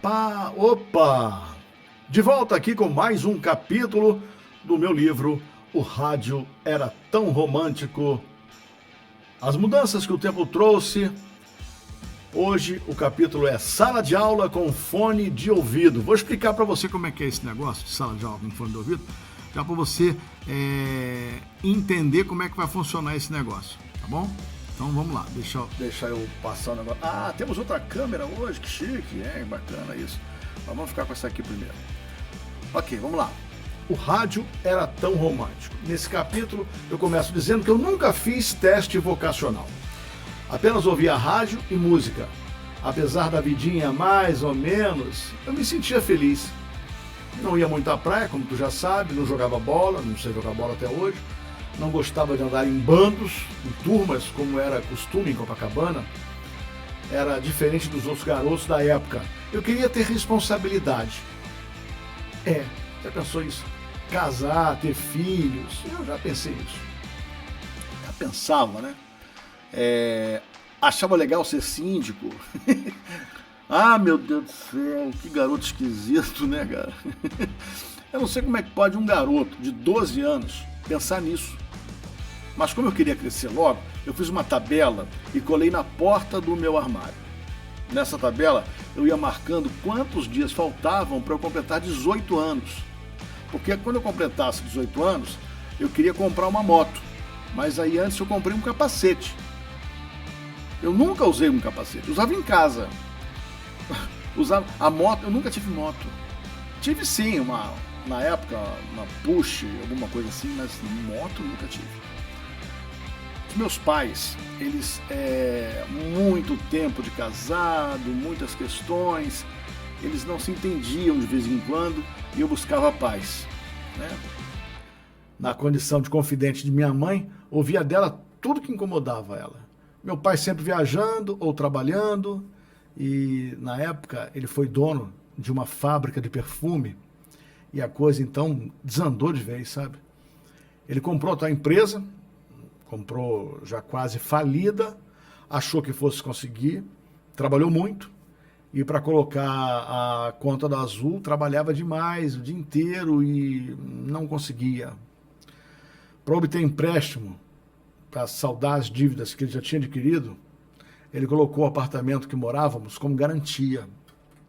Opa! De volta aqui com mais um capítulo do meu livro O Rádio Era Tão Romântico. As mudanças que o tempo trouxe. Hoje o capítulo é Sala de Aula com Fone de Ouvido. Vou explicar para você como é que é esse negócio de sala de aula com fone de ouvido, já para você entender como é que vai funcionar esse negócio, tá bom? Então vamos lá, deixa eu passar o negócio. Ah, temos outra câmera hoje, que chique, bacana isso. Mas vamos ficar com essa aqui primeiro. Ok, vamos lá. O rádio era tão romântico. Nesse capítulo eu começo dizendo que eu nunca fiz teste vocacional. Apenas ouvia rádio e música. Apesar da vidinha mais ou menos, eu me sentia feliz. Não ia muito à praia, como tu já sabe, não jogava bola, não sei jogar bola até hoje. Não gostava de andar em bandos, em turmas, como era costume em Copacabana. Era diferente dos outros garotos da época. Eu queria ter responsabilidade. Já pensou isso? Casar, ter filhos. Eu já pensei isso. Já pensava, né? Achava legal ser síndico. Ah, meu Deus do céu, que garoto esquisito, né, cara? Eu não sei como é que pode um garoto de 12 anos pensar nisso. Mas como eu queria crescer logo, eu fiz uma tabela e colei na porta do meu armário. Nessa tabela, eu ia marcando quantos dias faltavam para eu completar 18 anos. Porque quando eu completasse 18 anos, eu queria comprar uma moto. Mas aí antes eu comprei um capacete. Eu nunca usei um capacete, usava em casa. Usava a moto, eu nunca tive moto. Tive sim, na época, uma Push, alguma coisa assim, mas moto eu nunca tive. Meus pais, eles, muito tempo de casado, muitas questões, eles não se entendiam de vez em quando e eu buscava paz, né? Na condição de confidente de minha mãe, ouvia dela tudo que incomodava ela. Meu pai sempre viajando ou trabalhando e, na época, ele foi dono de uma fábrica de perfume e a coisa, então, desandou de vez, sabe? Ele comprou outra empresa, comprou já quase falida, achou que fosse conseguir, trabalhou muito e para colocar a conta da Azul trabalhava demais o dia inteiro e não conseguia. Para obter empréstimo, para saldar as dívidas que ele já tinha adquirido, ele colocou o apartamento que morávamos como garantia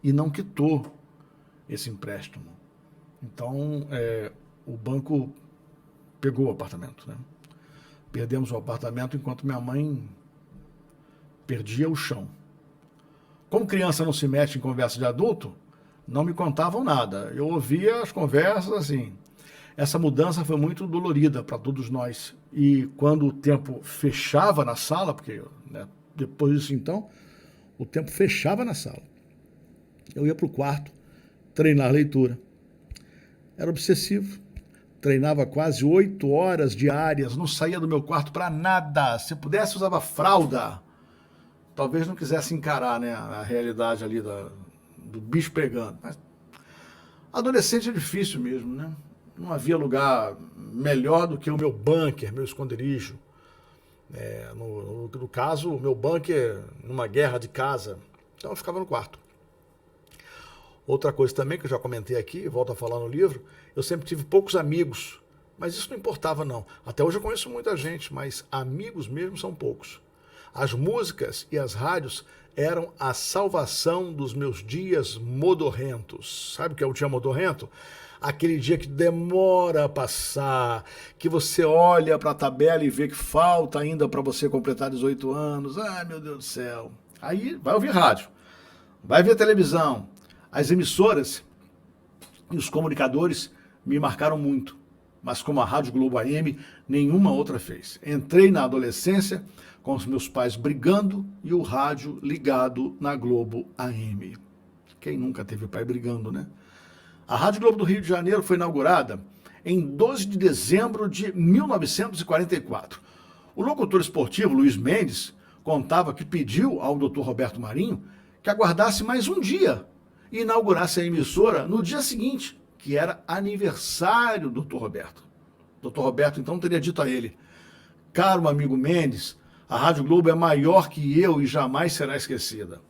e não quitou esse empréstimo. Então, o banco pegou o apartamento, né? Perdemos o apartamento enquanto minha mãe perdia o chão. Como criança não se mete em conversa de adulto, não me contavam nada. Eu ouvia as conversas assim. Essa mudança foi muito dolorida para todos nós. E quando o tempo fechava na sala, porque depois disso então, o tempo fechava na sala. Eu ia para o quarto treinar leitura. Era obsessivo. Treinava quase 8 horas diárias, não saía do meu quarto para nada. Se pudesse, usava fralda. Talvez não quisesse encarar, né, a realidade ali do bicho pegando. Mas adolescente é difícil mesmo, né? Não havia lugar melhor do que o meu bunker, meu esconderijo. No caso, o meu bunker numa guerra de casa. Então eu ficava no quarto. Outra coisa também que eu já comentei aqui, volto a falar no livro, eu sempre tive poucos amigos, mas isso não importava não. Até hoje eu conheço muita gente, mas amigos mesmo são poucos. As músicas e as rádios eram a salvação dos meus dias modorrentos. Sabe o que é o dia modorrento? Aquele dia que demora a passar, que você olha para a tabela e vê que falta ainda para você completar 18 anos. Ai, meu Deus do céu. Aí vai ouvir rádio, vai ver televisão. As emissoras e os comunicadores me marcaram muito, mas como a Rádio Globo AM, nenhuma outra fez. Entrei na adolescência com os meus pais brigando e o rádio ligado na Globo AM. Quem nunca teve pai brigando, né? A Rádio Globo do Rio de Janeiro foi inaugurada em 12 de dezembro de 1944. O locutor esportivo Luiz Mendes contava que pediu ao Dr. Roberto Marinho que aguardasse mais um dia e inaugurasse a emissora no dia seguinte, que era aniversário do Dr. Roberto. O Dr. Roberto então teria dito a ele: caro amigo Mendes, a Rádio Globo é maior que eu e jamais será esquecida.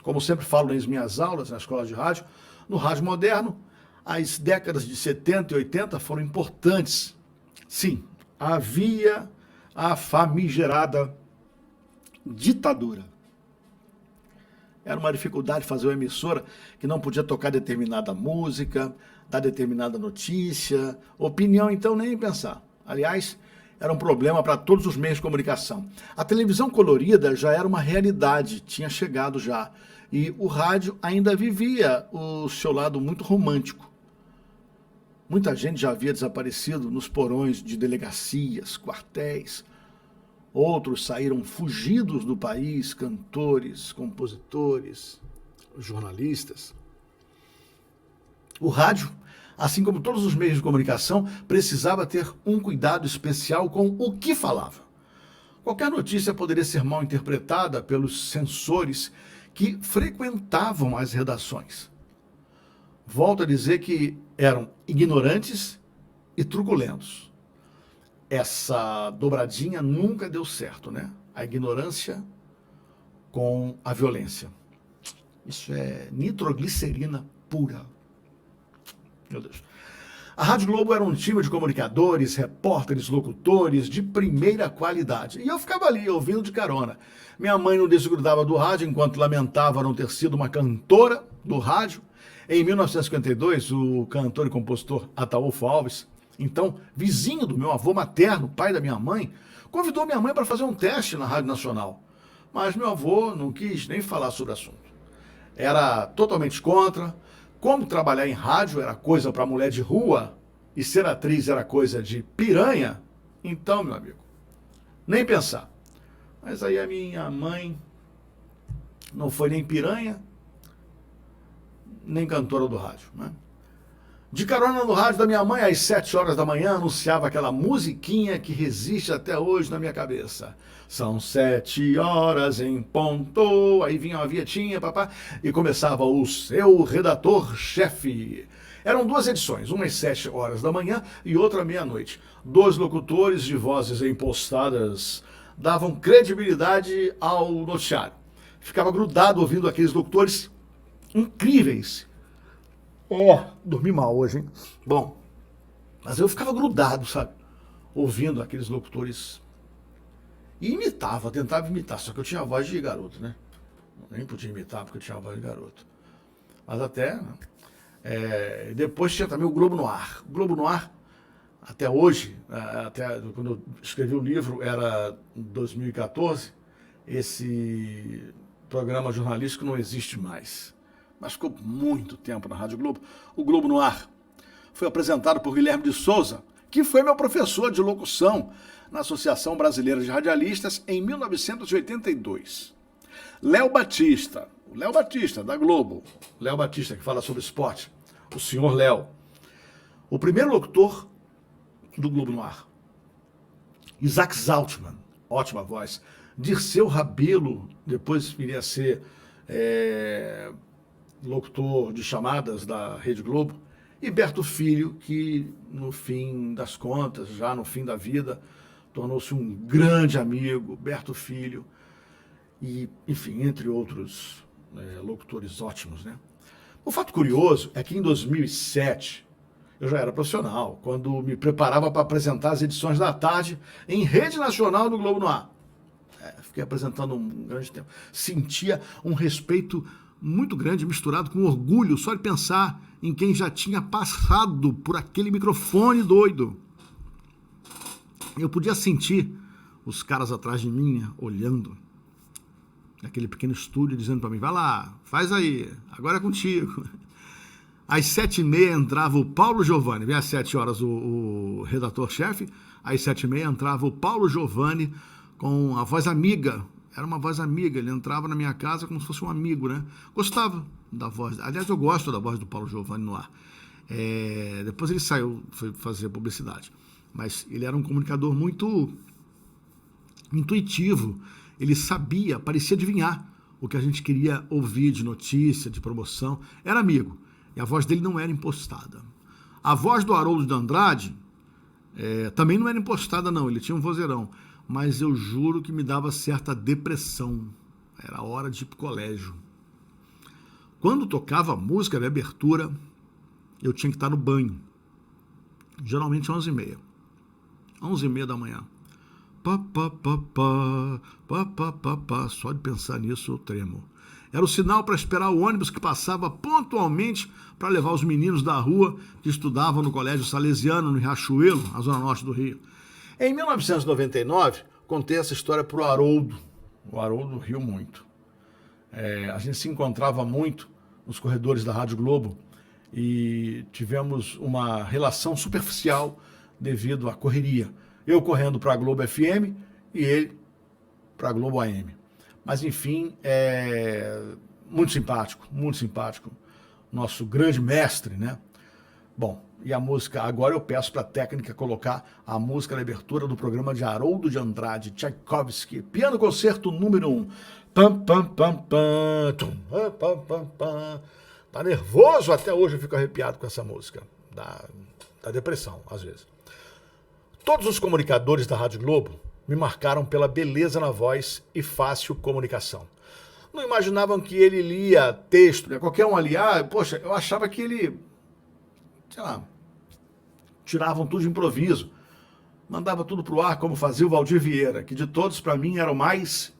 Como sempre falo nas minhas aulas, na escola de rádio, no rádio moderno, as décadas de 70 e 80 foram importantes. Sim, havia a famigerada ditadura. Era uma dificuldade fazer uma emissora que não podia tocar determinada música, dar determinada notícia, opinião, então nem pensar. Aliás, era um problema para todos os meios de comunicação. A televisão colorida já era uma realidade, tinha chegado já. E o rádio ainda vivia o seu lado muito romântico. Muita gente já havia desaparecido nos porões de delegacias, quartéis. Outros saíram fugidos do país, cantores, compositores, jornalistas. O rádio, assim como todos os meios de comunicação, precisava ter um cuidado especial com o que falava. Qualquer notícia poderia ser mal interpretada pelos censores que frequentavam as redações. Volto a dizer que eram ignorantes e truculentos. Essa dobradinha nunca deu certo, né? A ignorância com a violência. Isso é nitroglicerina pura. Meu Deus. A Rádio Globo era um time de comunicadores, repórteres, locutores de primeira qualidade. E eu ficava ali, ouvindo de carona. Minha mãe não desgrudava do rádio enquanto lamentava não ter sido uma cantora do rádio. Em 1952, o cantor e compositor Ataúfo Alves, então vizinho do meu avô materno, pai da minha mãe, convidou minha mãe para fazer um teste na Rádio Nacional. Mas meu avô não quis nem falar sobre o assunto. Era totalmente contra. Como trabalhar em rádio era coisa para mulher de rua e ser atriz era coisa de piranha, então, meu amigo, nem pensar. Mas aí a minha mãe não foi nem piranha, nem cantora do rádio, né? De carona no rádio da minha mãe, às 7 horas da manhã, anunciava aquela musiquinha que resiste até hoje na minha cabeça. São 7 horas em ponto. Aí vinha uma vietinha, papá, e começava o seu redator-chefe. Eram 2 edições, uma às 7 horas da manhã e outra à meia-noite. 2 locutores de vozes impostadas davam credibilidade ao noticiário. Ficava grudado ouvindo aqueles locutores incríveis. Dormi mal hoje, hein? Bom, mas eu ficava grudado, sabe? Ouvindo aqueles locutores. E imitava, tentava imitar, só que eu tinha a voz de garoto, né? Nem podia imitar porque eu tinha a voz de garoto. Mas até... depois tinha também o Globo no Ar. O Globo no Ar, até hoje, até quando eu escrevi o livro, era 2014, esse programa jornalístico não existe mais. Mas ficou muito tempo na Rádio Globo. O Globo no Ar foi apresentado por Guilherme de Souza, que foi meu professor de locução na Associação Brasileira de Radialistas em 1982. Léo Batista, o Léo Batista da Globo, Léo Batista que fala sobre esporte, o senhor Léo, o primeiro locutor do Globo no Ar. Isaac Zaltman, ótima voz. Dirceu Rabelo, depois viria a ser locutor de chamadas da Rede Globo, e Berto Filho, que no fim das contas, já no fim da vida, tornou-se um grande amigo, Berto Filho, e, enfim, entre outros locutores ótimos, né? O fato curioso é que em 2007, eu já era profissional, quando me preparava para apresentar as edições da tarde em rede nacional do Globo no Ar. Fiquei apresentando um grande tempo. Sentia um respeito muito grande, misturado com orgulho, só de pensar em quem já tinha passado por aquele microfone doido. Eu podia sentir os caras atrás de mim, olhando, naquele pequeno estúdio, dizendo para mim, vai lá, faz aí, agora é contigo. Às 7h30 entrava o Paulo Giovanni, às 7 horas o redator-chefe, às 7h30 entrava o Paulo Giovanni com a voz amiga. Era uma voz amiga, ele entrava na minha casa como se fosse um amigo, né? Gostava da voz. Aliás, eu gosto da voz do Paulo Giovanni no ar. Depois ele saiu, foi fazer publicidade. Mas ele era um comunicador muito intuitivo. Ele sabia, parecia adivinhar o que a gente queria ouvir de notícia, de promoção. Era amigo. E a voz dele não era impostada. A voz do Haroldo de Andrade também não era impostada, não. Ele tinha um vozeirão. Mas eu juro que me dava certa depressão. Era hora de ir pro colégio. Quando tocava a música de abertura, eu tinha que estar no banho. Geralmente 11h30. 11h30 da manhã. Pá, pá, pá, pá, pá, pá, pá, pá. Só de pensar nisso eu tremo. Era o sinal para esperar o ônibus que passava pontualmente para levar os meninos da rua que estudavam no Colégio Salesiano, no Riachuelo, na zona norte do Rio. Em 1999, contei essa história para o Haroldo. O Haroldo riu muito. A gente se encontrava muito nos corredores da Rádio Globo e tivemos uma relação superficial devido à correria. Eu correndo para a Globo FM e ele para a Globo AM. Mas, enfim, muito simpático. Nosso grande mestre, né? Bom, e a música, agora eu peço para a técnica colocar a música da abertura do programa de Haroldo de Andrade, Tchaikovsky, piano concerto número 1. Pam, pam, pam, pam, tum, pam, pam, pam. Tá nervoso? Até hoje eu fico arrepiado com essa música. Da depressão, às vezes. Todos os comunicadores da Rádio Globo me marcaram pela beleza na voz e fácil comunicação. Não imaginavam que ele lia texto, né? Qualquer um ali, poxa, eu achava que ele, sei lá, tiravam tudo de improviso, mandava tudo pro ar como fazia o Valdir Vieira, que de todos para mim era o mais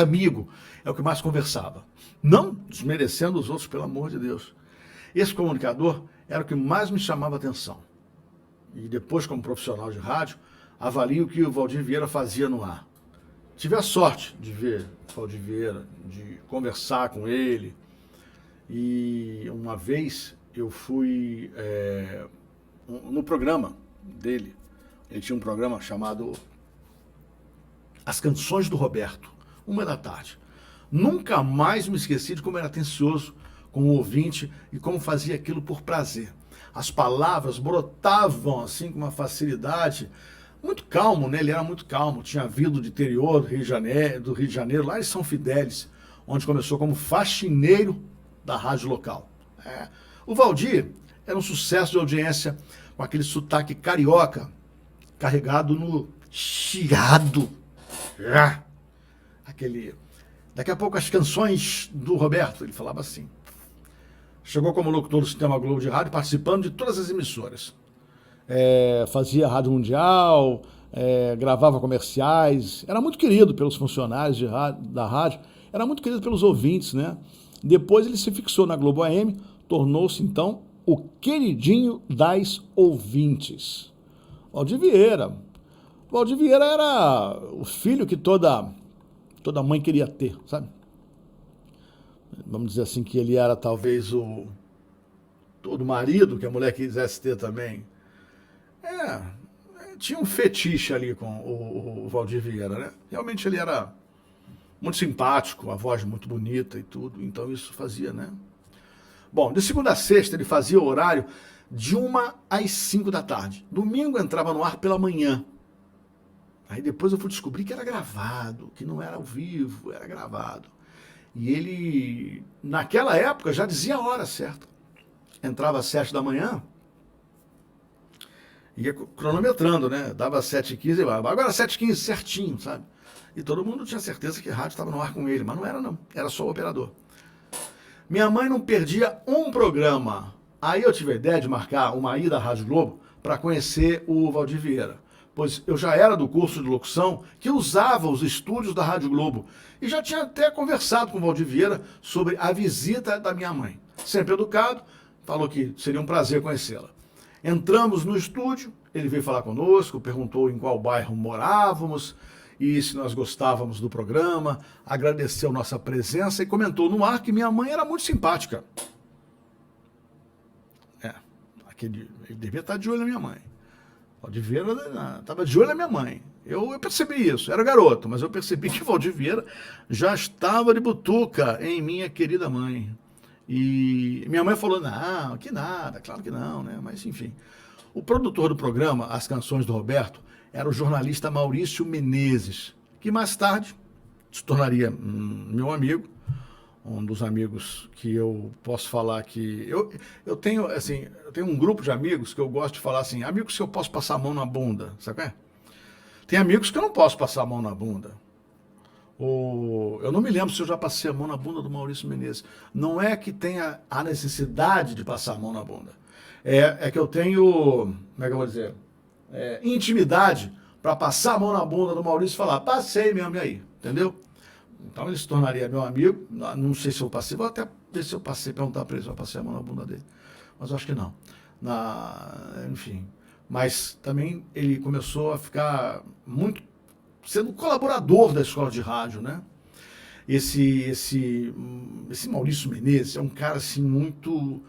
amigo, é o que mais conversava. Não desmerecendo os outros, pelo amor de Deus. Esse comunicador era o que mais me chamava a atenção. E depois, como profissional de rádio, avalio o que o Valdir Vieira fazia no ar. Tive a sorte de ver o Valdir Vieira, de conversar com ele. E uma vez eu fui no programa dele. Ele tinha um programa chamado As Canções do Roberto, 13h. Nunca mais me esqueci de como era atencioso com o ouvinte e como fazia aquilo por prazer. As palavras brotavam assim com uma facilidade, muito calmo, né? Ele era muito calmo, tinha vindo do interior do Rio de Janeiro, lá em São Fidélis, onde começou como faxineiro da rádio local. O Valdir era um sucesso de audiência com aquele sotaque carioca, carregado no chiado. Daqui a pouco as canções do Roberto, ele falava assim. Chegou como locutor do Sistema Globo de Rádio, participando de todas as emissoras. Fazia Rádio Mundial, gravava comerciais, era muito querido pelos funcionários da rádio, era muito querido pelos ouvintes, né? Depois ele se fixou na Globo AM, tornou-se então o queridinho das ouvintes. Valdir Vieira era o filho que toda mãe queria ter, sabe? Vamos dizer assim, que ele era talvez todo marido que a mulher quisesse ter também. Tinha um fetiche ali com o Valdir Vieira, né? Realmente ele era muito simpático, a voz muito bonita e tudo, então isso fazia, né? Bom, de segunda a sexta ele fazia o horário de 1 às 5 da tarde. Domingo entrava no ar pela manhã. Aí depois eu fui descobrir que era gravado, que não era ao vivo, era gravado. E ele, naquela época, já dizia a hora certa. Entrava às 7 da manhã, ia cronometrando, né? Dava 7h15, agora 7h15 certinho, sabe? E todo mundo tinha certeza que a rádio estava no ar com ele, mas não era não, era só o operador. Minha mãe não perdia um programa. Aí eu tive a ideia de marcar uma ida à Rádio Globo para conhecer o Valdir Vieira, pois eu já era do curso de locução que usava os estúdios da Rádio Globo e já tinha até conversado com o Valdir Vieira sobre a visita da minha mãe. Sempre educado, falou que seria um prazer conhecê-la. Entramos no estúdio, ele veio falar conosco, perguntou em qual bairro morávamos e se nós gostávamos do programa, agradeceu nossa presença e comentou no ar que minha mãe era muito simpática. Ele devia estar de olho na minha mãe. Valdir Vieira estava de olho na minha mãe. Eu percebi isso, era garoto, mas eu percebi que Valdir Vieira já estava de butuca em minha querida mãe. E minha mãe falou, não, que nada, claro que não, né? Mas enfim. O produtor do programa, As Canções do Roberto, era o jornalista Maurício Menezes, que mais tarde se tornaria meu amigo, um dos amigos que eu posso falar que... Eu tenho um grupo de amigos que eu gosto de falar assim, amigos que eu posso passar a mão na bunda, sabe qual é? Tem amigos que eu não posso passar a mão na bunda. Eu não me lembro se eu já passei a mão na bunda do Maurício Menezes. Não é que tenha a necessidade de passar a mão na bunda. É que eu tenho, como é que eu vou dizer? Intimidade para passar a mão na bunda do Maurício e falar, passei mesmo, e aí? Entendeu? Então ele se tornaria meu amigo. Não sei se eu passei, vou até ver se eu passei, perguntar para ele se eu passei a mão na bunda dele. Mas eu acho que não. Enfim. Mas também ele começou a ficar muito sendo colaborador da escola de rádio, né? Esse Maurício Menezes é um cara assim muito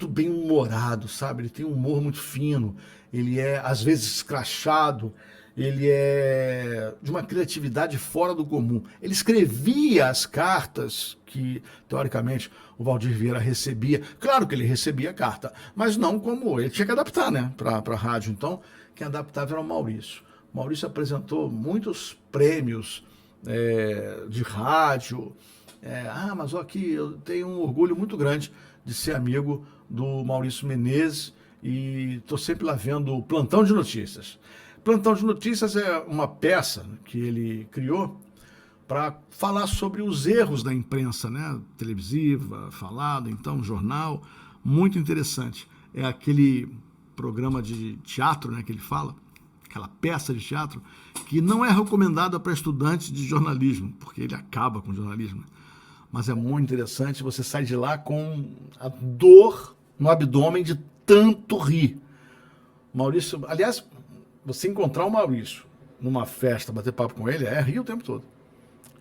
bem humorado, sabe? Ele tem um humor muito fino, ele é às vezes escrachado, ele é de uma criatividade fora do comum. Ele escrevia as cartas que, teoricamente, o Valdir Vieira recebia. Claro que ele recebia a carta, mas não como ele tinha que adaptar, né, para a rádio. Então, quem adaptava era o Maurício. O Maurício apresentou muitos prêmios de rádio. Mas aqui eu tenho um orgulho muito grande de ser amigo do Maurício Menezes e estou sempre lá vendo o Plantão de Notícias. Plantão de Notícias é uma peça que ele criou para falar sobre os erros da imprensa, né? Televisiva, falada, então, jornal, muito interessante. É aquele programa de teatro, né, que ele fala, aquela peça de teatro, que não é recomendada para estudantes de jornalismo, porque ele acaba com o jornalismo. Mas é muito interessante, você sai de lá com a dor no abdômen de tanto rir. Maurício, aliás, você encontrar o Maurício numa festa, bater papo com ele, rir o tempo todo.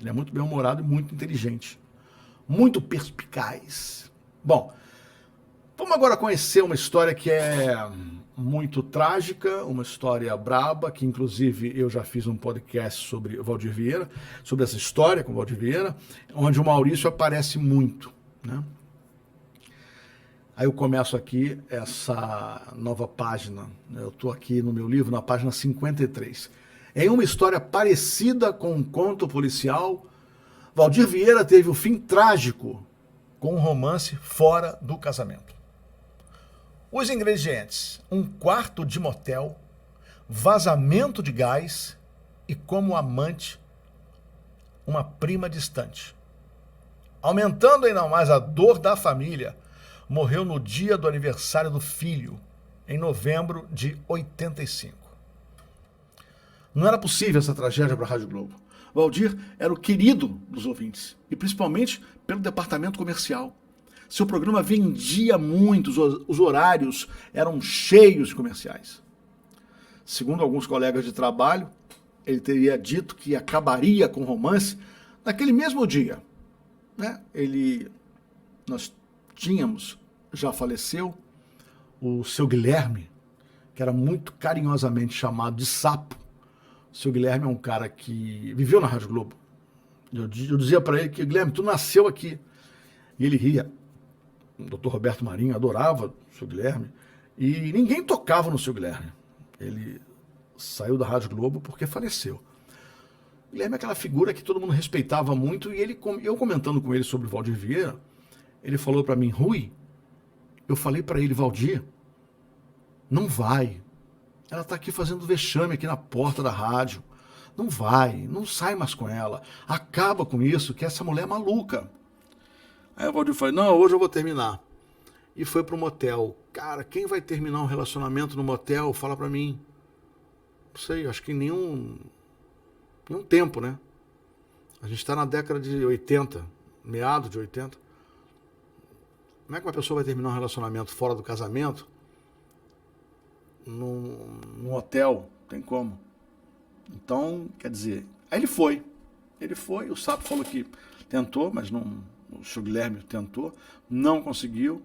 Ele é muito bem-humorado e muito inteligente. Muito perspicaz. Bom, vamos agora conhecer uma história que é muito trágica, uma história braba, que inclusive eu já fiz um podcast sobre o Valdir Vieira, sobre essa história com o Valdir Vieira, onde o Maurício aparece muito, né? Aí eu começo aqui essa nova página. Eu estou aqui no meu livro, na página 53. Em uma história parecida com um conto policial, Valdir Vieira teve um fim trágico com um romance fora do casamento. Os ingredientes: um quarto de motel, vazamento de gás e, como amante, uma prima distante. Aumentando ainda mais a dor da família, morreu no dia do aniversário do filho, em novembro de 85. Não era possível essa tragédia para a Rádio Globo. Valdir era o querido dos ouvintes, e principalmente pelo departamento comercial. Seu programa vendia muito, os horários eram cheios de comerciais. Segundo alguns colegas de trabalho, ele teria dito que acabaria com o romance naquele mesmo dia, né? Nós tínhamos, já faleceu, o seu Guilherme, que era muito carinhosamente chamado de Sapo. O seu Guilherme é um cara que viveu na Rádio Globo. Eu dizia para ele que, Guilherme, tu nasceu aqui. E ele ria. O Dr. Roberto Marinho adorava o seu Guilherme. E ninguém tocava no seu Guilherme. Ele saiu da Rádio Globo porque faleceu. O Guilherme é aquela figura que todo mundo respeitava muito. E eu comentando com ele sobre o Valdir Vieira, ele falou para mim, Rui, eu falei para ele, Valdir, não vai. Ela está aqui fazendo vexame aqui na porta da rádio. Não vai, não sai mais com ela. Acaba com isso, que essa mulher é maluca. Aí o Valdir falou, não, hoje eu vou terminar. E foi pro motel. Cara, quem vai terminar um relacionamento no motel, fala para mim. Não sei, acho que nenhum tempo, né? A gente está na década de 80, meados de 80. Como é que uma pessoa vai terminar um relacionamento fora do casamento? Num hotel, tem como. Então, quer dizer, aí ele foi, o Sapo falou que tentou, mas não, o seu Guilherme tentou, não conseguiu.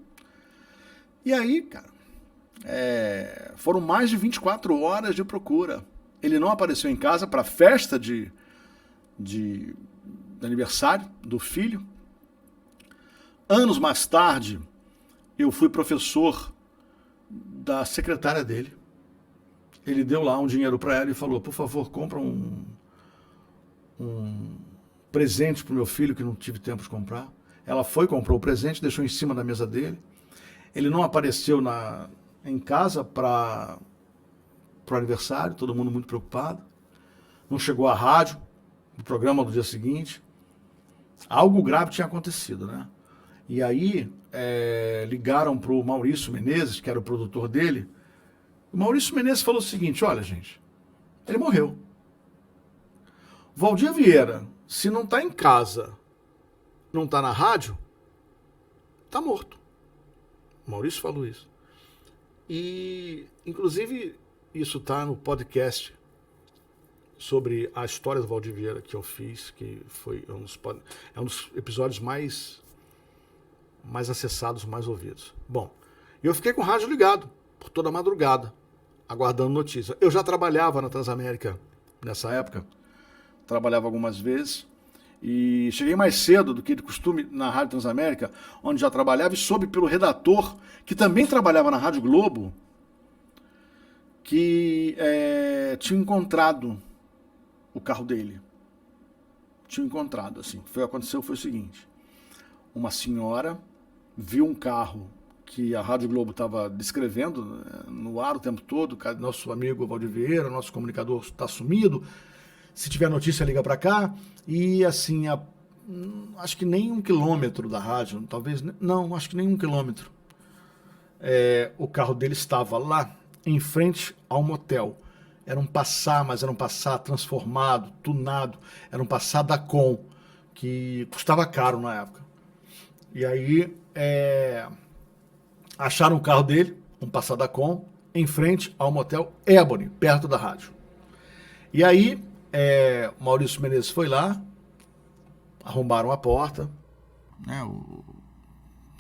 E aí, cara, foram mais de 24 horas de procura. Ele não apareceu em casa para a festa de aniversário do filho. Anos mais tarde, eu fui professor da secretária dele. Ele deu lá um dinheiro para ela e falou, por favor, compra um presente para o meu filho que não tive tempo de comprar. Ela foi, comprou o presente, deixou em cima da mesa dele. Ele não apareceu em casa para o aniversário, todo mundo muito preocupado. Não chegou à rádio, do programa do dia seguinte, algo grave tinha acontecido, né? E aí ligaram para o Maurício Menezes, que era o produtor dele. O Maurício Menezes falou o seguinte: olha, gente, ele morreu. Valdir Vieira, se não está em casa, não está na rádio, está morto. O Maurício falou isso. E, inclusive, isso está no podcast sobre a história do Valdir Vieira que eu fiz, que foi um dos episódios mais acessados, mais ouvidos. Bom, eu fiquei com o rádio ligado por toda a madrugada, aguardando notícia. Eu já trabalhava na Transamérica nessa época, trabalhava algumas vezes, e cheguei mais cedo do que de costume na Rádio Transamérica, onde já trabalhava, e soube pelo redator, que também trabalhava na Rádio Globo, que tinha encontrado o carro dele. Tinha encontrado, assim. Aconteceu foi o seguinte: uma senhora viu um carro que a Rádio Globo estava descrevendo no ar o tempo todo. Nosso amigo Valdir Vieira, nosso comunicador, está sumido. Se tiver notícia, liga para cá. E assim, acho que nem 1 quilômetro da rádio, talvez, não, acho que nem 1 quilômetro. O carro dele estava lá, em frente ao motel. Era um Passat, mas era um Passat transformado, tunado. Era um Passat da Com, que custava caro na época. E aí, acharam o carro dele, um Passat da Com, em frente ao motel Ebony, perto da rádio. E aí, Maurício Menezes foi lá, arrombaram a porta, né,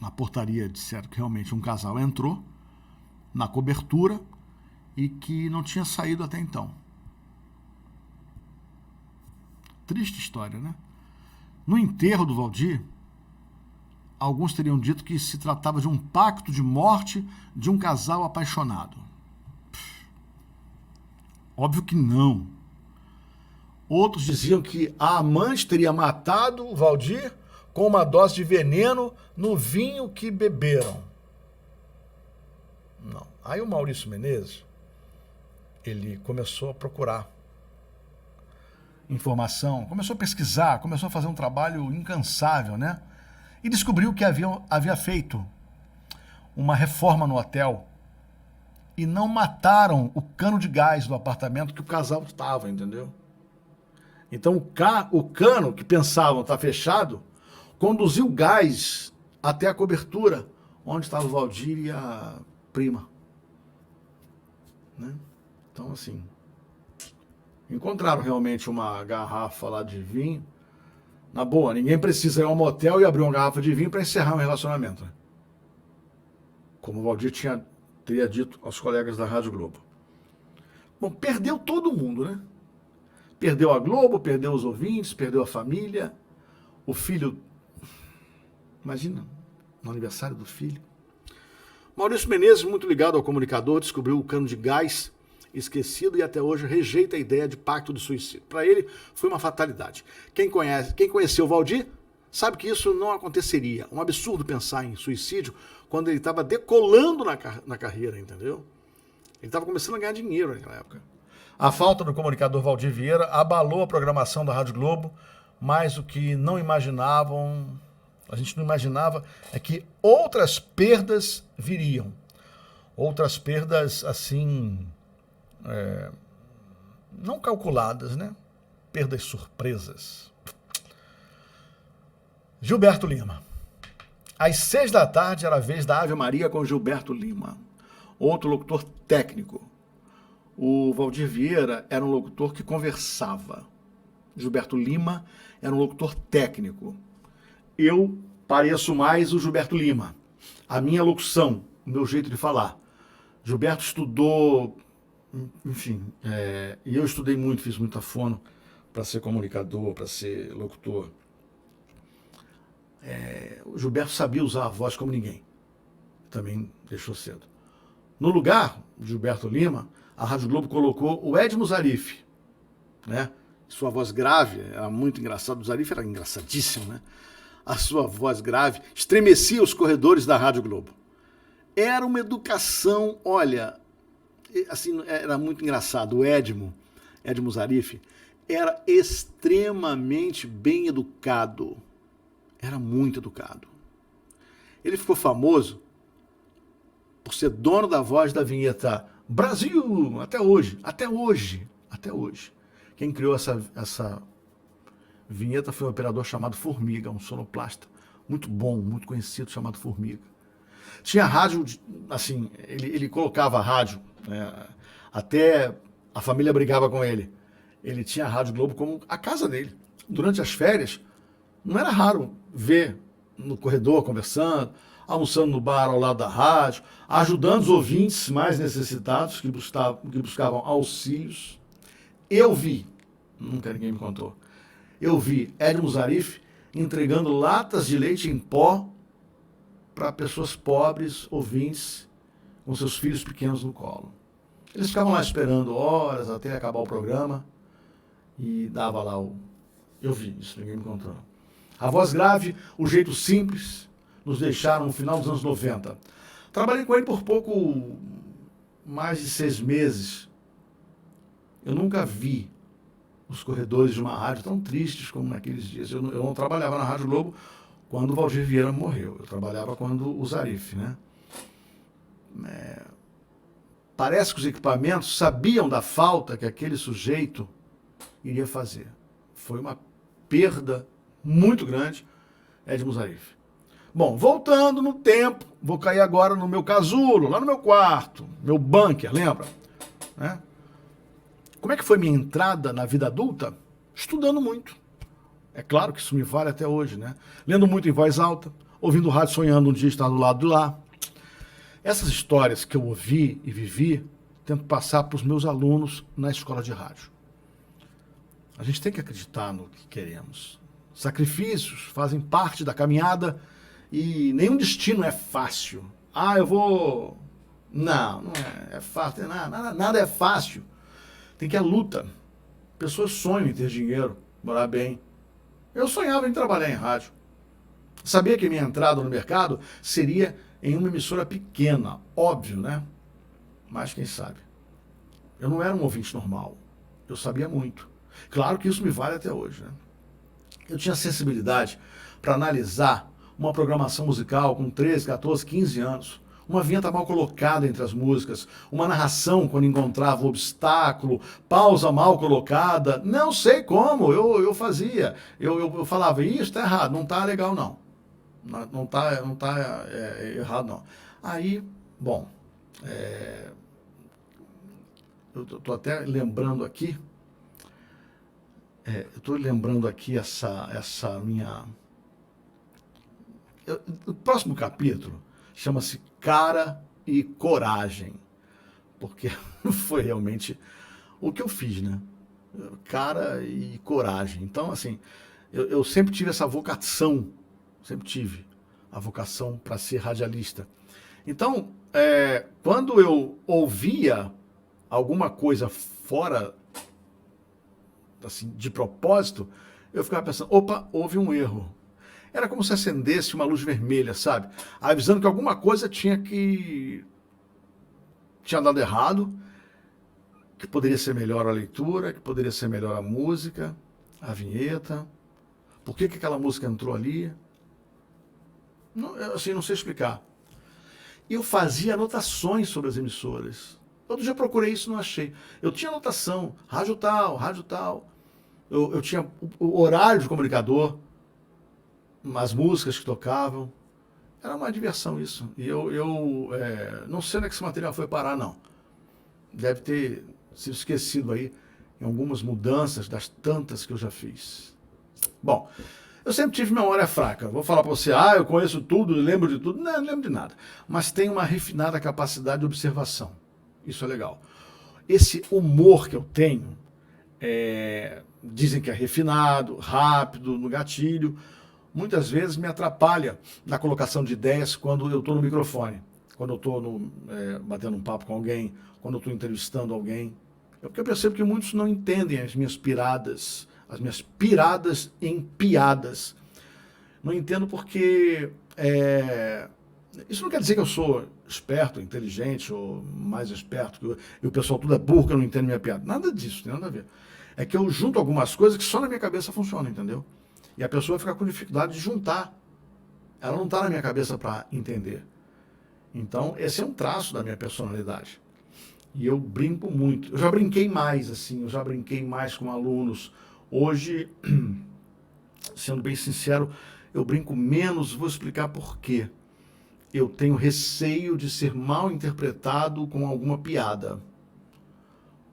na portaria disseram que realmente um casal entrou na cobertura e que não tinha saído até então. Triste história, né? No enterro do Valdir, alguns teriam dito que se tratava de um pacto de morte de um casal apaixonado. Óbvio que não. Outros diziam que a amante teria matado o Valdir com uma dose de veneno no vinho que beberam. Não. Aí o Maurício Menezes, ele começou a procurar informação, começou a pesquisar, começou a fazer um trabalho incansável, né? E descobriu que havia feito uma reforma no hotel e não mataram o cano de gás do apartamento que o casal estava, entendeu? Então o cano, que pensavam estar fechado, conduziu gás até a cobertura, onde estava o Valdir e a prima. Né? Então, assim, encontraram realmente uma garrafa lá de vinho. Na boa, ninguém precisa ir ao motel e abrir uma garrafa de vinho para encerrar um relacionamento. Né? Como o Valdir teria dito aos colegas da Rádio Globo. Bom, perdeu todo mundo, né? Perdeu a Globo, perdeu os ouvintes, perdeu a família, o filho. Imagina, no aniversário do filho. Maurício Menezes, muito ligado ao comunicador, descobriu o cano de gás esquecido e até hoje rejeita a ideia de pacto de suicídio. Para ele, foi uma fatalidade. Quem conheceu o Valdir sabe que isso não aconteceria. Um absurdo pensar em suicídio quando ele estava decolando na carreira, entendeu? Ele estava começando a ganhar dinheiro naquela época. A falta do comunicador Valdir Vieira abalou a programação da Rádio Globo, mas o que não imaginavam, a gente não imaginava, é que outras perdas viriam. Outras perdas, assim, não calculadas, né? Perdas surpresas. Gilberto Lima. Às 6 da tarde era a vez da Ave Maria com Gilberto Lima, outro locutor técnico. O Valdir Vieira era um locutor que conversava. Gilberto Lima era um locutor técnico. Eu pareço mais o Gilberto Lima. A minha locução, o meu jeito de falar. Gilberto estudou, enfim, e eu estudei muito, fiz muita fono para ser comunicador, para ser locutor. O Gilberto sabia usar a voz como ninguém. Também deixou cedo. No lugar de Gilberto Lima, a Rádio Globo colocou o Edmo Zarif, né? Sua voz grave era muito engraçada. O Zarif era engraçadíssimo, né? A sua voz grave estremecia os corredores da Rádio Globo. Era uma educação, olha, assim, era muito engraçado. O Edmo Zarif, era extremamente bem educado. Era muito educado. Ele ficou famoso por ser dono da voz da vinheta Brasil, até hoje, até hoje, até hoje. Quem criou essa vinheta foi um operador chamado Formiga, um sonoplasta muito bom, muito conhecido, chamado Formiga. Tinha rádio, assim, ele colocava a rádio, né, até a família brigava com ele. Ele tinha a Rádio Globo como a casa dele. Durante as férias, não era raro ver no corredor conversando, almoçando no bar ao lado da rádio, ajudando os ouvintes mais necessitados que buscavam auxílios. Eu vi, nunca ninguém me contou, eu vi Ed Musarrif entregando latas de leite em pó para pessoas pobres, ouvintes, com seus filhos pequenos no colo. Eles ficavam lá esperando horas até acabar o programa e dava lá o... Eu vi isso, ninguém me contou. A voz grave, o jeito simples, nos deixaram no final dos anos 90. Trabalhei com ele por pouco mais de 6 meses. Eu nunca vi os corredores de uma rádio tão tristes como naqueles dias. Eu não trabalhava na Rádio Globo quando o Valdir Vieira morreu. Eu trabalhava quando o Zarif, né? Parece que os equipamentos sabiam da falta que aquele sujeito iria fazer. Foi uma perda muito grande, Ed Musarrif. Bom, voltando no tempo, vou cair agora no meu casulo, lá no meu quarto, meu bunker, lembra? Né? Como é que foi minha entrada na vida adulta? Estudando muito. É claro que isso me vale até hoje, né? Lendo muito em voz alta, ouvindo o rádio, sonhando um dia estar do lado de lá. Essas histórias que eu ouvi e vivi, tento passar para os meus alunos na escola de rádio. A gente tem que acreditar no que queremos. Sacrifícios fazem parte da caminhada e nenhum destino é fácil. Ah, eu vou... Não é fácil. Nada é fácil. Tem que ir à luta. Pessoas sonham em ter dinheiro, morar bem. Eu sonhava em trabalhar em rádio. Sabia que minha entrada no mercado seria em uma emissora pequena, óbvio, né? Mas quem sabe? Eu não era um ouvinte normal. Eu sabia muito. Claro que isso me vale até hoje, né? Eu tinha sensibilidade para analisar uma programação musical com 13, 14, 15 anos. Uma vinheta mal colocada entre as músicas, uma narração quando encontrava um obstáculo, pausa mal colocada, não sei como, eu fazia. Eu falava, isso está errado, não está legal não. Não tá errado não. Aí, bom, eu estou até lembrando aqui, essa minha... O próximo capítulo chama-se Cara e Coragem, porque foi realmente o que eu fiz, né? Cara e coragem. Então, assim, eu sempre tive essa vocação, sempre tive a vocação para ser radialista. Então, quando eu ouvia alguma coisa fora, assim, de propósito, eu ficava pensando, opa, houve um erro. Era como se acendesse uma luz vermelha, sabe? Avisando que alguma coisa tinha dado errado, que poderia ser melhor a leitura, que poderia ser melhor a música, a vinheta. Por que aquela música entrou ali? Não, assim, não sei explicar. E eu fazia anotações sobre as emissoras. Outro dia eu procurei isso e não achei. Eu tinha anotação, rádio tal, rádio tal. Eu tinha o horário de comunicador, as músicas que tocavam. Era uma diversão isso. E eu não sei onde é que esse material foi parar, não. Deve ter sido esquecido aí em algumas mudanças das tantas que eu já fiz. Bom, eu sempre tive memória fraca. Vou falar para você, eu conheço tudo, lembro de tudo. Não lembro de nada. Mas tenho uma refinada capacidade de observação. Isso é legal. Esse humor que eu tenho, dizem que é refinado, rápido, no gatilho, muitas vezes me atrapalha na colocação de ideias quando eu estou no microfone, quando eu estou batendo um papo com alguém, quando eu estou entrevistando alguém. Porque eu percebo que muitos não entendem as minhas piradas em piadas. Não entendo porque... isso não quer dizer que eu sou esperto, inteligente, ou mais esperto, e o pessoal tudo é burro que eu não entendo minha piada. Nada disso, tem nada a ver. É que eu junto algumas coisas que só na minha cabeça funcionam, entendeu? E a pessoa fica com dificuldade de juntar. Ela não está na minha cabeça para entender. Então, esse é um traço da minha personalidade. E eu brinco muito. Eu já brinquei mais, assim, eu já brinquei mais com alunos. Hoje, sendo bem sincero, eu brinco menos, vou explicar por quê. Eu tenho receio de ser mal interpretado com alguma piada.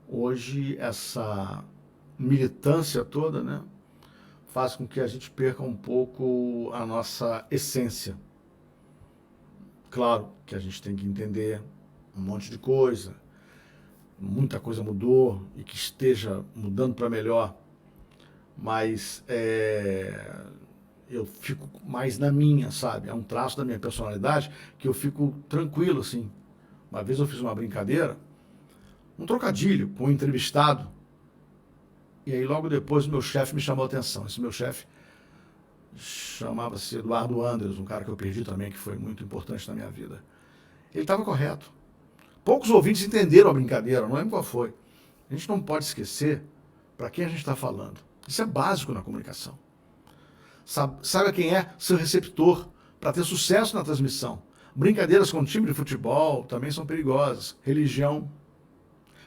Hoje, essa militância toda, né, faz com que a gente perca um pouco a nossa essência. Claro que a gente tem que entender um monte de coisa, muita coisa mudou e que esteja mudando para melhor, mas eu fico mais na minha, sabe? É um traço da minha personalidade que eu fico tranquilo, assim. Uma vez eu fiz uma brincadeira, um trocadilho com um entrevistado, e aí logo depois o meu chefe me chamou a atenção. Esse meu chefe chamava-se Eduardo Andres, um cara que eu perdi também, que foi muito importante na minha vida. Ele estava correto. Poucos ouvintes entenderam a brincadeira, não lembro qual foi. A gente não pode esquecer para quem a gente está falando. Isso é básico na comunicação. Saiba quem é seu receptor para ter sucesso na transmissão. Brincadeiras com time de futebol também são perigosas. Religião.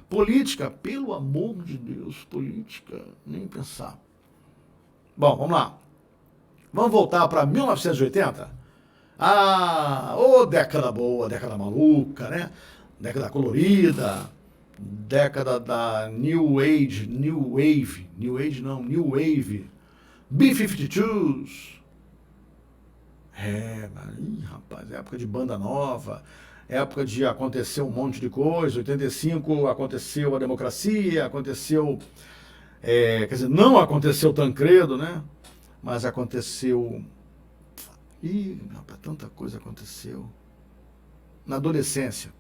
Política, pelo amor de Deus, política, nem pensar. Bom, vamos lá. Vamos voltar para 1980? Década boa, década maluca, né? Década colorida, década da New Age, New Wave, B-52s. Rapaz, época de banda nova, época de acontecer um monte de coisa. 85 aconteceu a democracia, aconteceu, quer dizer, não aconteceu Tancredo, né? Mas aconteceu... rapaz, tanta coisa aconteceu. Na adolescência,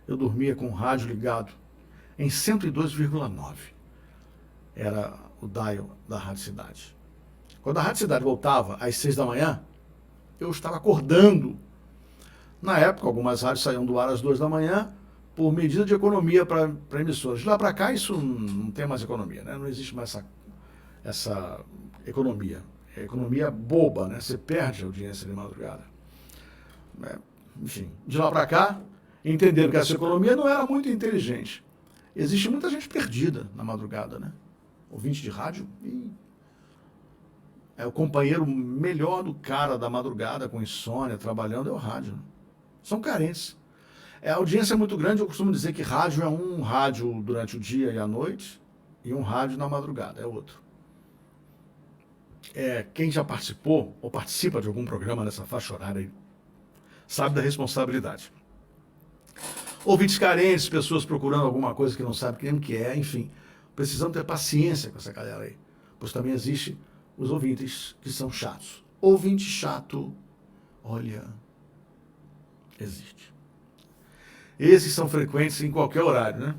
eu dormia com o rádio ligado em 102,9. Era o dial da Rádio Cidade. Quando a Rádio Cidade voltava às 6 da manhã, eu estava acordando. Na época, algumas rádios saíam do ar às 2 da manhã por medida de economia para emissoras. De lá para cá, isso não tem mais economia, né? Não existe mais essa economia. É economia boba, né? Você perde a audiência de madrugada. Enfim, de lá para cá, entenderam que essa economia não era muito inteligente. Existe muita gente perdida na madrugada, né? Ouvinte de rádio, é o companheiro melhor do cara da madrugada, com insônia, trabalhando, é o rádio. São carentes. A audiência é muito grande, eu costumo dizer que rádio é um rádio durante o dia e a noite, e um rádio na madrugada, é outro. Quem já participou ou participa de algum programa nessa faixa horária aí, sabe da responsabilidade. Ouvintes carentes, pessoas procurando alguma coisa que não sabem o que é, enfim. Precisamos ter paciência com essa galera aí. Pois também existe os ouvintes que são chatos. Ouvinte chato, olha, existe. Esses são frequentes em qualquer horário, né?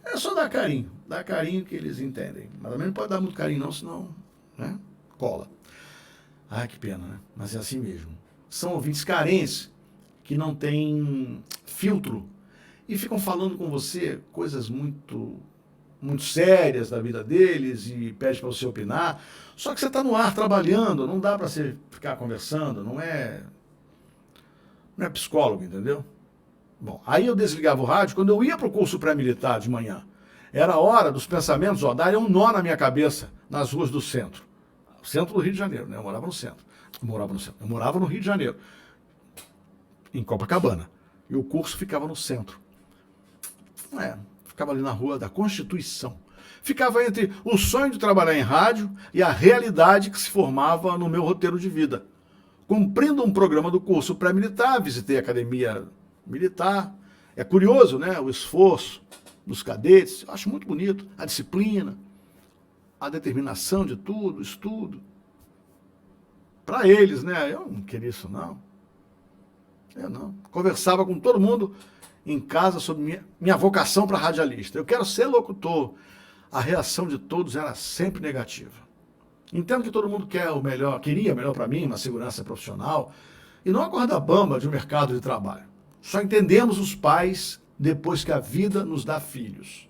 É só dar carinho que eles entendem. Mas também não pode dar muito carinho não, senão, né, cola. Que pena, né? Mas é assim mesmo. São ouvintes carentes que não têm filtro e ficam falando com você coisas muito sérias da vida deles e pede para você opinar. Só que você está no ar trabalhando, não dá para você ficar conversando, não é psicólogo, entendeu? Bom, aí eu desligava o rádio quando eu ia para o curso pré-militar de manhã. Era a hora dos pensamentos, darem um nó na minha cabeça nas ruas do centro. O centro do Rio de Janeiro, né? Eu morava no centro. Eu morava no Rio de Janeiro, em Copacabana. E o curso ficava no centro. Ficava ali na Rua da Constituição. Ficava entre o sonho de trabalhar em rádio e a realidade que se formava no meu roteiro de vida. Cumprindo um programa do curso pré-militar, visitei a academia militar. É curioso, né? O esforço dos cadetes. Eu acho muito bonito. A disciplina, a determinação de tudo, estudo. Para eles, né? Eu não queria isso, não. Eu não. Conversava com todo mundo em casa sobre minha vocação para radialista. Eu quero ser locutor. A reação de todos era sempre negativa. Entendo que todo mundo quer o melhor, queria o melhor para mim, uma segurança profissional, e não a corda bamba de um mercado de trabalho. Só entendemos os pais depois que a vida nos dá filhos.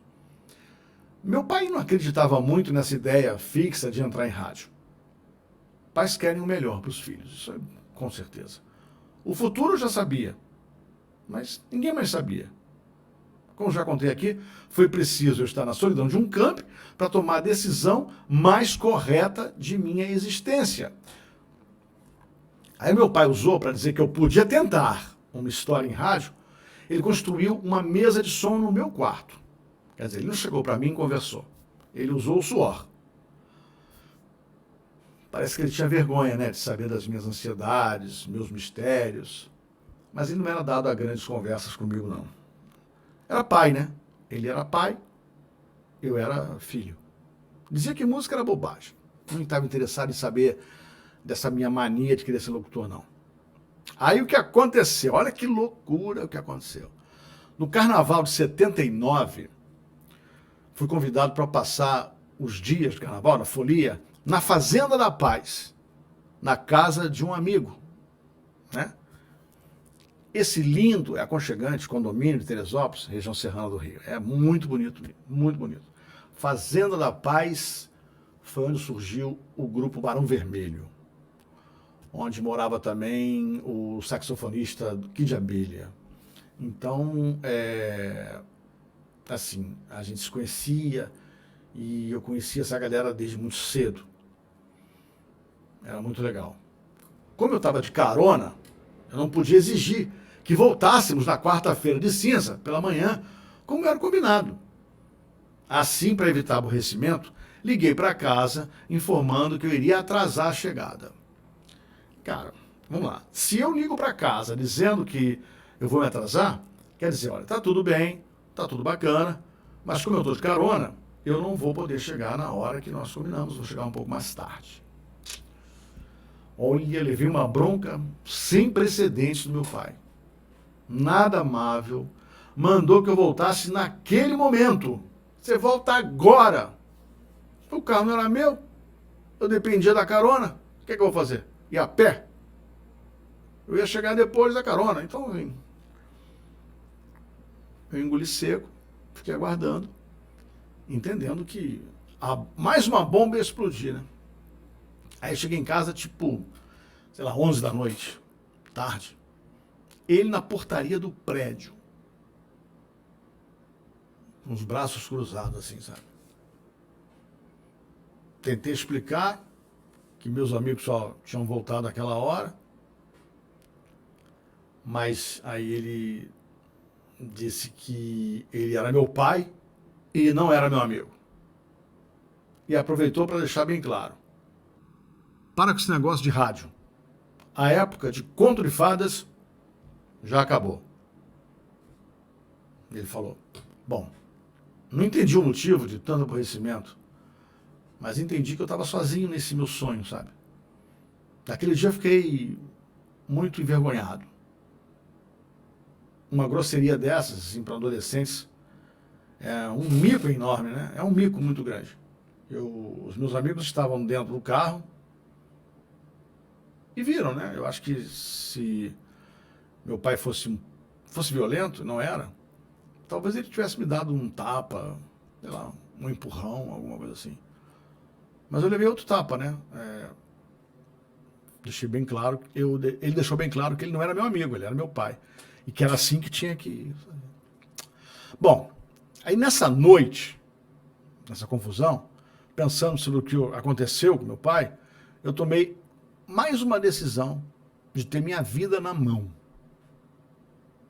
Meu pai não acreditava muito nessa ideia fixa de entrar em rádio. Pais querem o melhor para os filhos, isso é com certeza. O futuro eu já sabia, mas ninguém mais sabia. Como já contei aqui, foi preciso eu estar na solidão de um camp para tomar a decisão mais correta de minha existência. Aí meu pai usou para dizer que eu podia tentar uma história em rádio, ele construiu uma mesa de som no meu quarto. Quer dizer, ele não chegou para mim e conversou. Ele usou o suor. Parece que ele tinha vergonha, né, de saber das minhas ansiedades, meus mistérios. Mas ele não era dado a grandes conversas comigo, não. Era pai, né? Ele era pai, eu era filho. Dizia que música era bobagem. Não estava interessado em saber dessa minha mania de querer ser locutor, não. Aí o que aconteceu? Olha que loucura o que aconteceu. No carnaval de 79, fui convidado para passar os dias de carnaval, na folia, na Fazenda da Paz, na casa de um amigo, né? Esse lindo, aconchegante condomínio de Teresópolis, região serrana do Rio. É muito bonito, muito bonito. Fazenda da Paz foi onde surgiu o grupo Barão Vermelho, onde morava também o saxofonista Kid Abelha. Então, assim, a gente se conhecia e eu conhecia essa galera desde muito cedo. Era muito legal. Como eu estava de carona, eu não podia exigir que voltássemos na quarta-feira de cinza, pela manhã, como era combinado. Assim, para evitar aborrecimento, liguei para casa informando que eu iria atrasar a chegada. Cara, vamos lá. Se eu ligo para casa dizendo que eu vou me atrasar, quer dizer, olha, tá tudo bem, tá tudo bacana, mas como eu estou de carona, eu não vou poder chegar na hora que nós combinamos, vou chegar um pouco mais tarde. Olha, levei uma bronca sem precedentes do meu pai. Nada amável, mandou que eu voltasse naquele momento. Você volta agora. O carro não era meu, eu dependia da carona. O que é que eu vou fazer? Ir a pé? Eu ia chegar depois da carona, então eu engoli seco, fiquei aguardando, entendendo que mais uma bomba ia explodir, né? Aí eu cheguei em casa, tipo, sei lá, 11 da noite, tarde. Ele na portaria do prédio. Com os braços cruzados, assim, sabe? Tentei explicar que meus amigos só tinham voltado àquela hora. Mas aí ele disse que ele era meu pai e não era meu amigo. E aproveitou para deixar bem claro. Para com esse negócio de rádio. A época de conto de fadas já acabou. Ele falou, bom, não entendi o motivo de tanto aborrecimento, mas entendi que eu estava sozinho nesse meu sonho, sabe? Naquele dia eu fiquei muito envergonhado. Uma grosseria dessas, assim, para adolescentes, é um mico enorme, né? É um mico muito grande. Os meus amigos estavam dentro do carro e viram, né? Eu acho que se meu pai fosse violento, não era, talvez ele tivesse me dado um tapa, sei lá, um empurrão, alguma coisa assim. Mas eu levei outro tapa, né? Deixei bem claro, ele deixou bem claro que ele não era meu amigo, ele era meu pai. E que era assim que tinha que ir. Bom, aí nessa noite, nessa confusão, pensando sobre o que aconteceu com meu pai, eu tomei mais uma decisão de ter minha vida na mão.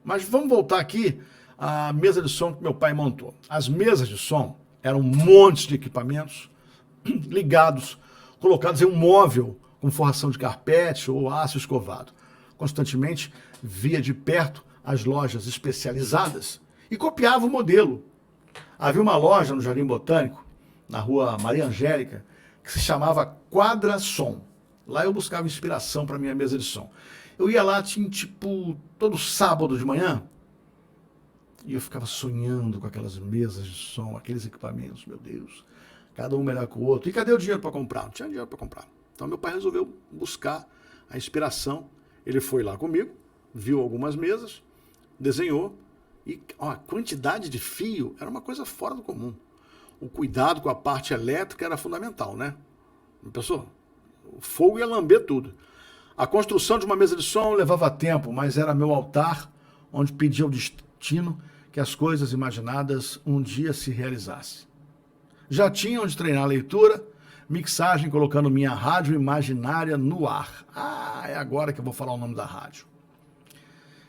Mas vamos voltar aqui à mesa de som que meu pai montou. As mesas de som eram montes de equipamentos ligados, colocados em um móvel com forração de carpete ou aço escovado. Constantemente via de perto as lojas especializadas e copiava o modelo. Havia uma loja no Jardim Botânico, na rua Maria Angélica, que se chamava Quadra Som. Lá eu buscava inspiração para minha mesa de som. Eu ia lá, tinha tipo todo sábado de manhã, e eu ficava sonhando com aquelas mesas de som, aqueles equipamentos, meu Deus, cada um melhor que o outro. E cadê o dinheiro para comprar? Não tinha dinheiro para comprar. Então meu pai resolveu buscar a inspiração. Ele foi lá comigo, viu algumas mesas, desenhou, e a quantidade de fio era uma coisa fora do comum. o cuidado com a parte elétrica era fundamental, né? Pessoal, o fogo ia lamber tudo. A construção de uma mesa de som levava tempo, mas era meu altar, onde pedia ao destino que as coisas imaginadas um dia se realizassem. Já tinha onde treinar a leitura, mixagem, colocando minha rádio imaginária no ar. É agora que eu vou falar o nome da rádio.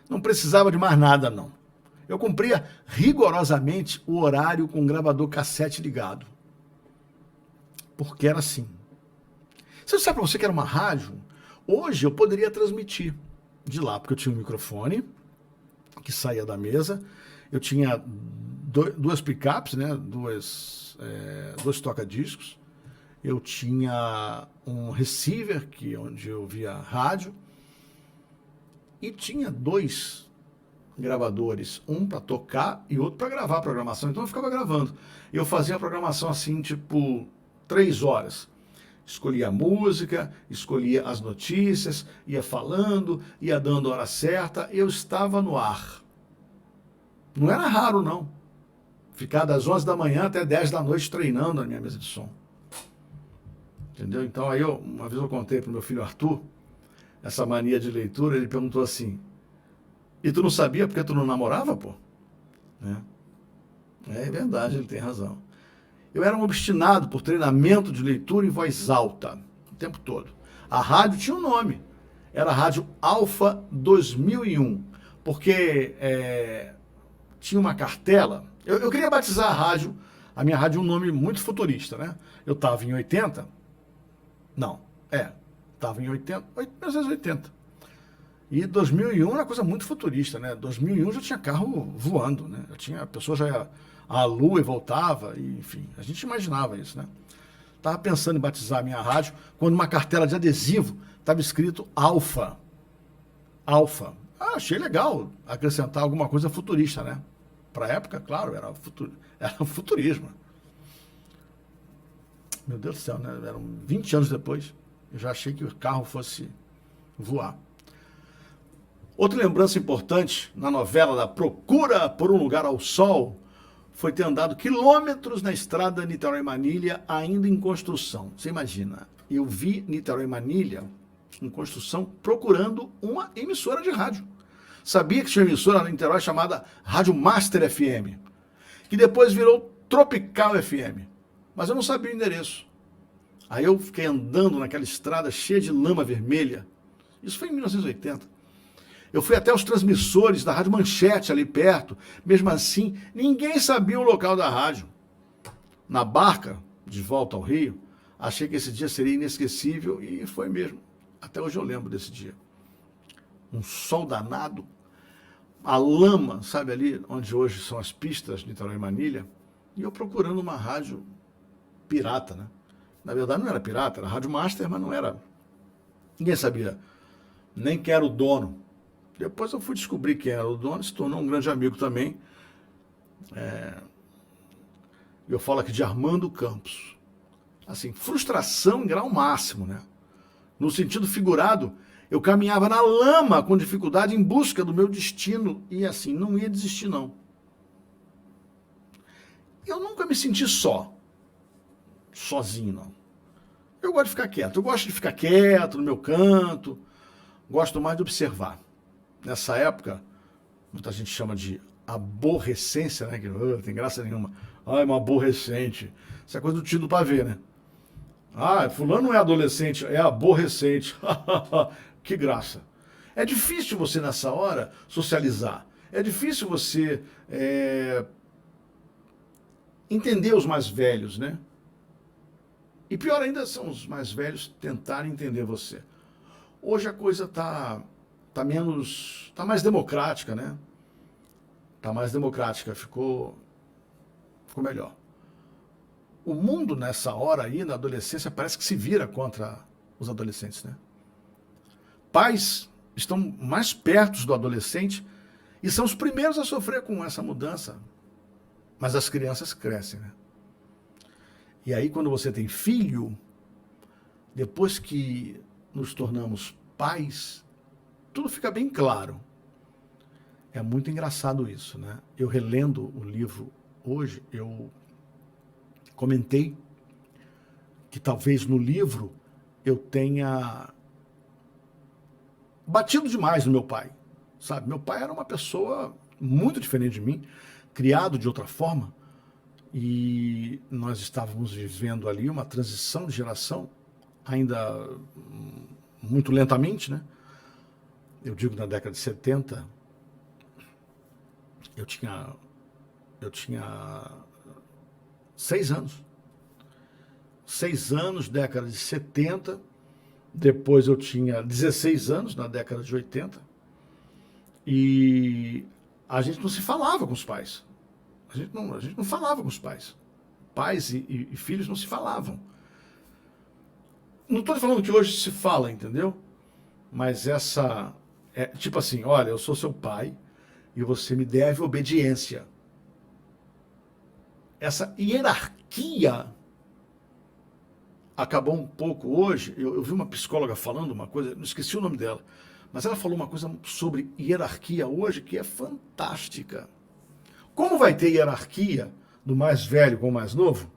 Não precisava de mais nada, não. Eu cumpria rigorosamente o horário com o gravador cassete ligado. Porque era assim. Você sabe para você que era uma rádio? Hoje eu poderia transmitir de lá, porque eu tinha um microfone que saía da mesa, eu tinha duas picapes, né? Dois toca-discos, eu tinha um receiver onde eu via rádio e tinha 2 gravadores, um para tocar e outro para gravar a programação. Então eu ficava gravando. Eu fazia a programação assim, tipo 3 horas. Escolhia a música, escolhia as notícias, ia falando, ia dando a hora certa, eu estava no ar. Não era raro, não. Ficar das 11 da manhã até 10 da noite treinando a minha mesa de som. Entendeu? Então aí uma vez eu contei para o meu filho Arthur, essa mania de leitura, ele perguntou assim, e tu não sabia porque tu não namorava, pô? É verdade, ele tem razão. Eu era um obstinado por treinamento de leitura em voz alta, o tempo todo. A rádio tinha um nome, era a Rádio Alfa 2001, porque tinha uma cartela. Eu queria batizar a minha rádio, um nome muito futurista, né? Eu estava em 80, estava em 1980. E 2001 era uma coisa muito futurista, né? 2001 já tinha carro voando, né? A pessoa já ia à lua e voltava, e, enfim, a gente imaginava isso, né? Estava pensando em batizar a minha rádio, quando uma cartela de adesivo estava escrito Alfa. Alfa. Achei legal acrescentar alguma coisa futurista, né? Para a época, claro, era futurismo. Meu Deus do céu, né? Eram 20 anos depois, eu já achei que o carro fosse voar. Outra lembrança importante na novela da Procura por um Lugar ao Sol foi ter andado quilômetros na estrada Niterói-Manilha, ainda em construção. Você imagina, eu vi Niterói-Manilha em construção procurando uma emissora de rádio. Sabia que tinha uma emissora na Niterói chamada Rádio Master FM, que depois virou Tropical FM, mas eu não sabia o endereço. Aí eu fiquei andando naquela estrada cheia de lama vermelha. Isso foi em 1980. Eu fui até os transmissores da Rádio Manchete ali perto. Mesmo assim, ninguém sabia o local da rádio. Na barca, de volta ao Rio, achei que esse dia seria inesquecível e foi mesmo. Até hoje eu lembro desse dia. Um sol danado, a lama, sabe ali onde hoje são as pistas de Niterói-Manilha, e eu procurando uma rádio pirata, né? Na verdade não era pirata, era Rádio Master, mas não era. Ninguém sabia nem quem era o dono. Depois eu fui descobrir quem era o dono, se tornou um grande amigo também. Eu falo aqui de Armando Campos. Assim, frustração em grau máximo, né? No sentido figurado, eu caminhava na lama com dificuldade em busca do meu destino e assim, não ia desistir não. Eu nunca me senti sozinho não. Eu gosto de ficar quieto, eu gosto de ficar quieto no meu canto, gosto mais de observar. Nessa época, muita gente chama de aborrecência, né? Que não tem graça nenhuma. É uma aborrecente. Isso é coisa do tio do pavê, né? Fulano não é adolescente, é aborrecente. Que graça. É difícil você, nessa hora, socializar. É difícil você entender os mais velhos, né? E pior ainda são os mais velhos tentarem entender você. Hoje a coisa tá mais democrática, né? Tá mais democrática, ficou melhor. O mundo nessa hora aí, na adolescência, parece que se vira contra os adolescentes, né? Pais estão mais perto do adolescente e são os primeiros a sofrer com essa mudança. Mas as crianças crescem, né? E aí, quando você tem filho, depois que nos tornamos pais, tudo fica bem claro. É muito engraçado isso, né? Eu relendo o livro hoje, eu comentei que talvez no livro eu tenha batido demais no meu pai, sabe? Meu pai era uma pessoa muito diferente de mim, criado de outra forma, e nós estávamos vivendo ali uma transição de geração, ainda muito lentamente, né? Eu digo na década de 70, eu tinha 6 anos. 6 anos, década de 70, depois eu tinha 16 anos, na década de 80, e a gente não se falava com os pais. A gente não falava com os pais. Pais e filhos não se falavam. Não estou falando que hoje se fala, entendeu? Mas tipo assim, olha, eu sou seu pai e você me deve obediência. Essa hierarquia acabou um pouco hoje. Eu vi uma psicóloga falando uma coisa, não esqueci o nome dela, mas ela falou uma coisa sobre hierarquia hoje que é fantástica. Como vai ter hierarquia do mais velho com o mais novo?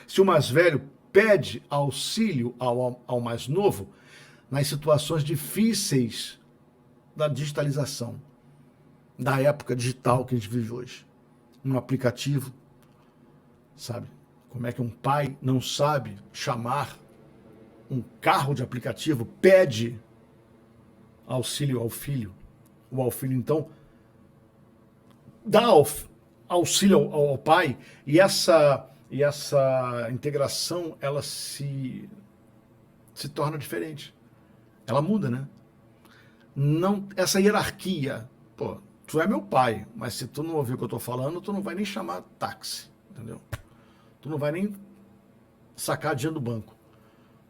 Se o mais velho pede auxílio ao mais novo nas situações difíceis da digitalização, da época digital que a gente vive hoje. Um aplicativo, sabe? Como é que um pai não sabe chamar um carro de aplicativo, pede auxílio ao filho. O filho, então, dá auxílio ao pai, e essa integração, ela se torna diferente. Ela muda, né? Não, essa hierarquia, pô, tu é meu pai, mas se tu não ouvir o que eu tô falando, tu não vai nem chamar táxi, entendeu? Tu não vai nem sacar dinheiro do banco.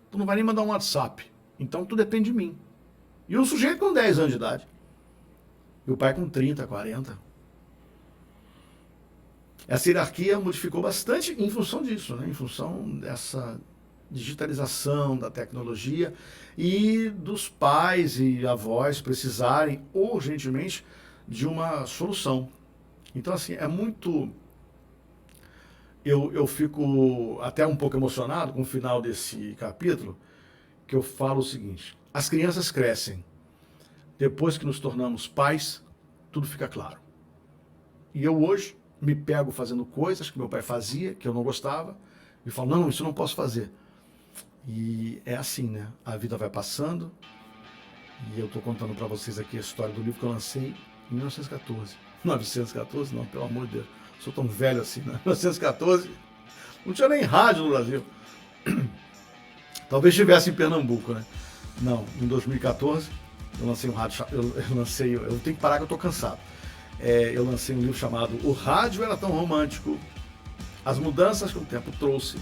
Tu não vai nem mandar um WhatsApp. Então tu depende de mim. E o sujeito com 10 anos de idade. E o pai com 30, 40. Essa hierarquia modificou bastante em função disso, né? Em função dessa digitalização da tecnologia e dos pais e avós precisarem urgentemente de uma solução. Então, assim, é muito... Eu fico até um pouco emocionado com o final desse capítulo, que eu falo o seguinte: as crianças crescem. Depois que nos tornamos pais, tudo fica claro. E eu hoje me pego fazendo coisas que meu pai fazia, que eu não gostava, e falo, não, isso eu não posso fazer. E é assim, né? A vida vai passando, e eu estou contando para vocês aqui a história do livro que eu lancei em 1914. 914, não, pelo amor de Deus. Sou tão velho assim, né? 1914, não tinha nem rádio no Brasil. Talvez estivesse em Pernambuco, né? Não, em 2014, eu lancei um rádio, eu tenho que parar que eu estou cansado. Eu lancei um livro chamado O Rádio Era Tão Romântico, as mudanças que o tempo trouxe.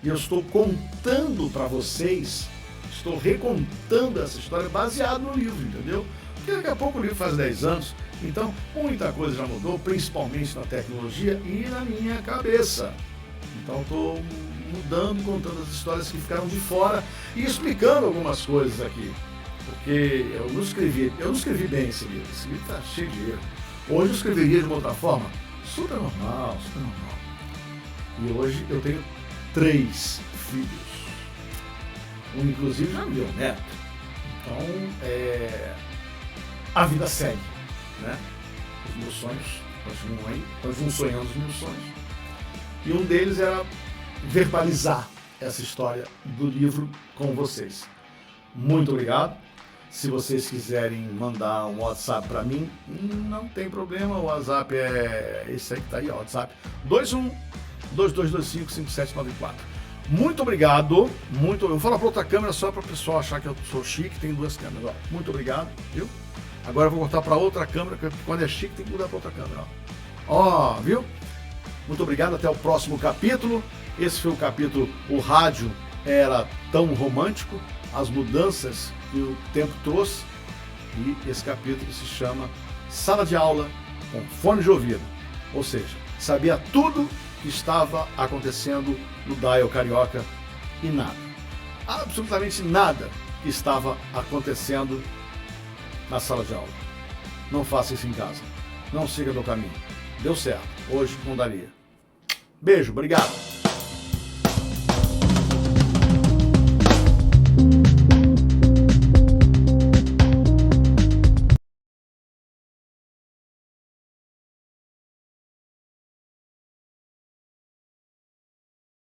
E eu estou contando para vocês, estou recontando essa história baseado no livro, entendeu? Porque daqui a pouco o livro faz 10 anos, então muita coisa já mudou, principalmente na tecnologia e na minha cabeça. Então estou mudando, contando as histórias que ficaram de fora e explicando algumas coisas aqui. Porque eu não escrevi bem esse livro está cheio de erro. Hoje eu escreveria de uma outra forma, super normal, super normal. E hoje eu tenho 3 filhos. Um, inclusive, já meu neto. Então, a vida segue, né? Os meus sonhos continuam aí, continuam sonhando os meus sonhos. E um deles era verbalizar essa história do livro com vocês. Muito obrigado. Se vocês quiserem mandar um WhatsApp para mim, não tem problema. O WhatsApp é esse aí que tá aí, ó, WhatsApp 21-2225-5794. Muito obrigado. Eu vou falar para outra câmera só para o pessoal achar que eu sou chique, tem 2 câmeras. Ó. Muito obrigado, viu? Agora eu vou cortar para outra câmera, porque quando é chique tem que mudar para outra câmera. Ó, viu? Muito obrigado, até o próximo capítulo. Esse foi o capítulo O Rádio Era Tão Romântico, as mudanças que o tempo trouxe. E esse capítulo se chama Sala de Aula com Fone de Ouvido. Ou seja, sabia tudo que estava acontecendo no Dial Carioca e nada, absolutamente nada que estava acontecendo na sala de aula. Não faça isso em casa. Não siga meu caminho. Deu certo. Hoje não daria. Beijo, obrigado.